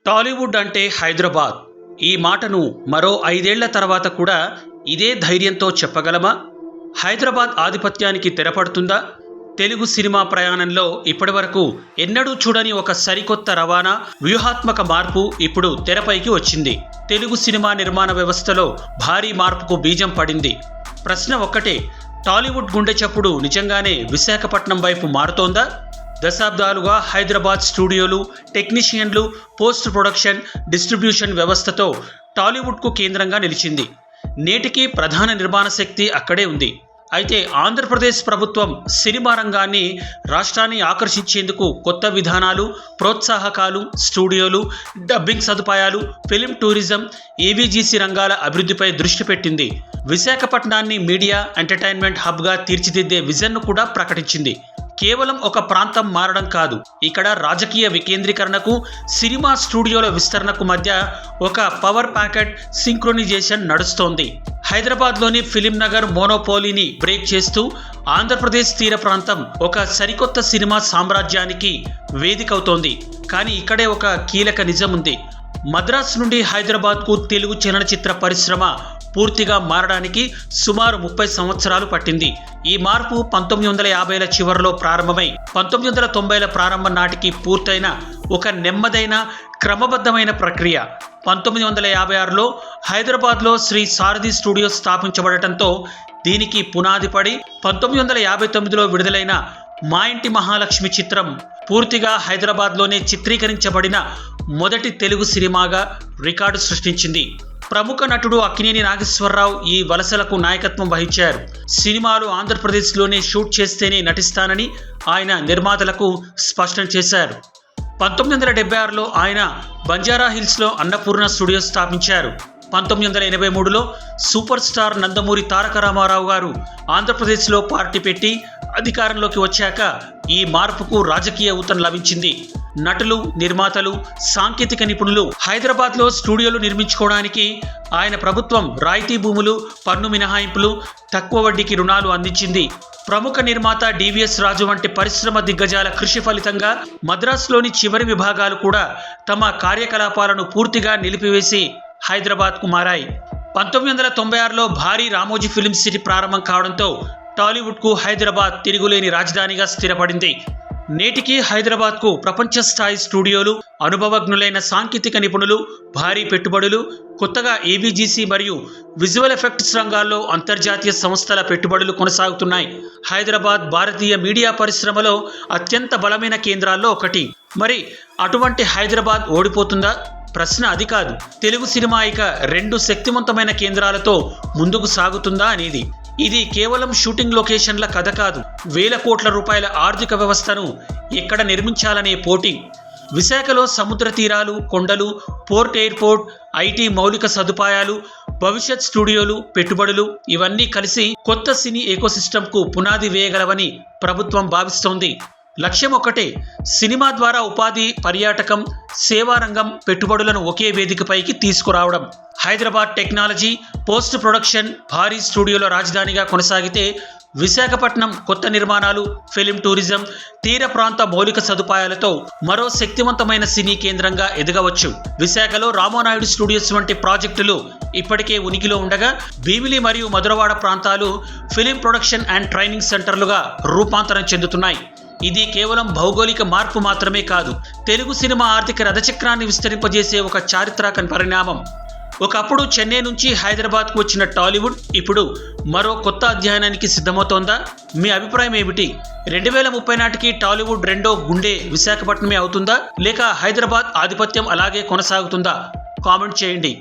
టాలీవుడ్ అంటే హైదరాబాద్. ఈ మాటను మరో 5 ఏళ్ల తర్వాత కూడా ఇదే ధైర్యంతో చెప్పగలమా? హైదరాబాద్ ఆధిపత్యానికి తెరపడుతుందా? తెలుగు సినిమా ప్రయాణంలో ఇప్పటివరకు ఎన్నడూ చూడని ఒక సరికొత్త రవాణా, వ్యూహాత్మక మార్పు ఇప్పుడు తెరపైకి వచ్చింది. తెలుగు సినిమా నిర్మాణ వ్యవస్థలో భారీ మార్పుకు బీజం పడింది. ప్రశ్న ఒక్కటే, టాలీవుడ్ గుండె చప్పుడు నిజంగానే విశాఖపట్నం వైపు మారుతోందా? దశాబ్దాలుగా హైదరాబాద్ స్టూడియోలు, టెక్నీషియన్లు, పోస్ట్ ప్రొడక్షన్, డిస్ట్రిబ్యూషన్ వ్యవస్థతో టాలీవుడ్కు కేంద్రంగా నిలిచింది. నేటికి ప్రధాన నిర్మాణ శక్తి అక్కడే ఉంది. అయితే ఆంధ్రప్రదేశ్ ప్రభుత్వం సినిమా రంగాన్ని, రాష్ట్రాన్ని ఆకర్షించేందుకు కొత్త విధానాలు, ప్రోత్సాహకాలు, స్టూడియోలు, డబ్బింగ్ సదుపాయాలు, ఫిలిం టూరిజం, ఏవీజీసీ రంగాల అభివృద్ధిపై దృష్టి పెట్టింది. విశాఖపట్నాన్ని మీడియా, ఎంటర్టైన్మెంట్ హబ్గా తీర్చిదిద్దే విజన్ను కూడా ప్రకటించింది. కేవలం ఒక ప్రాంతం మారడం కాదు, ఇక్కడ రాజకీయ వికేంద్రీకరణకు, సినిమా స్టూడియోల విస్తరణకు మధ్య ఒక పవర్ ప్యాకెట్ సింక్రోనైజేషన్ నడుస్తోంది. హైదరాబాద్లోని ఫిలిం నగర్ మోనోపోలీని బ్రేక్ చేస్తూ ఆంధ్రప్రదేశ్ తీర ప్రాంతం ఒక సరికొత్త సినిమా సామ్రాజ్యానికి వేదికవుతోంది. కానీ ఇక్కడే ఒక కీలక నిజం ఉంది. మద్రాస్ నుండి హైదరాబాద్కు తెలుగు చలనచిత్ర పరిశ్రమ పూర్తిగా మారడానికి సుమారు 30 సంవత్సరాలు పట్టింది. ఈ మార్పు 1950ల చివరిలో ప్రారంభమై 1990ల ప్రారంభం నాటికి పూర్తయిన ఒక నెమ్మదైన, క్రమబద్ధమైన ప్రక్రియ. 1956లో హైదరాబాద్లో శ్రీ సారథి స్టూడియో స్థాపించబడటంతో దీనికి పునాది పడి 1959లో విడుదలైన మా ఇంటి మహాలక్ష్మి చిత్రం పూర్తిగా హైదరాబాద్లోనే చిత్రీకరించబడిన మొదటి తెలుగు సినిమాగా రికార్డు సృష్టించింది. ప్రముఖ నటుడు అక్కినేని నాగేశ్వరరావు ఈ వలసలకు నాయకత్వం వహించారు. సినిమాలు ఆంధ్రప్రదేశ్లోనే షూట్ చేస్తేనే నటిస్తానని ఆయన నిర్మాతలకు స్పష్టం చేశారు. 1976లో ఆయన బంజారా హిల్స్లో అన్నపూర్ణ స్టూడియో స్థాపించారు. 1983లో సూపర్ స్టార్ నందమూరి తారక రామారావు గారు ఆంధ్రప్రదేశ్లో పార్టీ పెట్టి అధికారంలోకి వచ్చాక ఈ మార్పుకు రాజకీయ ఊతం లభించింది. నటులు, నిర్మాతలు, సాంకేతిక నిపుణులు హైదరాబాద్లో స్టూడియోలు నిర్మించుకోవడానికి ఆయన ప్రభుత్వం రాయితీ భూములు, పన్ను మినహాయింపులు, తక్కువ వడ్డీకి రుణాలు అందించింది. ప్రముఖ నిర్మాత డివిఎస్ రాజు వంటి పరిశ్రమ దిగ్గజాల కృషి ఫలితంగా మద్రాసులోని చివరి విభాగాలు కూడా తమ కార్యకలాపాలను పూర్తిగా నిలిపివేసి హైదరాబాద్కు మారాయి. 1996లో భారీ రామోజీ ఫిలిం సిటీ ప్రారంభం కావడంతో టాలీవుడ్కు హైదరాబాద్ తిరుగులేని రాజధానిగా స్థిరపడింది. నేటికి హైదరాబాద్కు ప్రపంచ స్థాయి స్టూడియోలు, అనుభవజ్ఞులైన సాంకేతిక నిపుణులు, భారీ పెట్టుబడులు, కొత్తగా ఏబీజీసీ మరియు విజువల్ ఎఫెక్ట్స్ రంగాల్లో అంతర్జాతీయ సంస్థల పెట్టుబడులు కొనసాగుతున్నాయి. హైదరాబాద్ భారతీయ మీడియా పరిశ్రమలో అత్యంత బలమైన కేంద్రాల్లో ఒకటి. మరి అటువంటి హైదరాబాద్ ఓడిపోతుందా? ప్రశ్న అది కాదు. తెలుగు సినిమా ఇక 2 శక్తివంతమైన కేంద్రాలతో ముందుకు సాగుతుందా అనేది. ఇది కేవలం షూటింగ్ లొకేషన్ల కథ కాదు, వేల కోట్ల రూపాయల ఆర్థిక వ్యవస్థను ఎక్కడ నిర్మించాలనే పోటీ. విశాఖలో సముద్ర తీరాలు, కొండలు, పోర్ట్, ఎయిర్పోర్ట్, ఐటీ మౌలిక సదుపాయాలు, భవిష్యత్ స్టూడియోలు, పెట్టుబడులు ఇవన్నీ కలిసి కొత్త సినీ ఎకోసిస్టమ్కు పునాది వేయగలవని ప్రభుత్వం భావిస్తోంది. లక్ష్యం ఒకటే, సినిమా ద్వారా ఉపాధి, పర్యాటకం, సేవా రంగం, పెట్టుబడులను ఒకే వేదికపైకి తీసుకురావడం. హైదరాబాద్ టెక్నాలజీ, పోస్ట్ ప్రొడక్షన్, భారీ స్టూడియోల రాజధానిగా కొనసాగితే విశాఖపట్నం కొత్త నిర్మాణాలు, ఫిలిం టూరిజం, తీర ప్రాంత మౌలిక సదుపాయాలతో మరో శక్తివంతమైన సినీ కేంద్రంగా ఎదగవచ్చు. విశాఖలో రామానాయుడు స్టూడియోస్ వంటి ప్రాజెక్టులు ఇప్పటికే ఉనికిలో ఉండగా, భీమిలి మరియు మధురవాడ ప్రాంతాలు ఫిలిం ప్రొడక్షన్ అండ్ ట్రైనింగ్ సెంటర్లుగా రూపాంతరం చెందుతున్నాయి. ఇది కేవలం భౌగోళిక మార్పు మాత్రమే కాదు, తెలుగు సినిమా ఆర్థిక రథచక్రాన్ని విస్తరింపజేసే ఒక చారిత్రక పరిణామం. ఒకప్పుడు చెన్నై నుంచి హైదరాబాద్కు వచ్చిన టాలీవుడ్ ఇప్పుడు మరో కొత్త అధ్యయనానికి సిద్ధమవుతోందా? మీ అభిప్రాయం ఏమిటి? 2030 నాటికి టాలీవుడ్ రెండో గుండె విశాఖపట్నమే అవుతుందా, లేక హైదరాబాద్ ఆధిపత్యం అలాగే కొనసాగుతుందా? కామెంట్ చేయండి.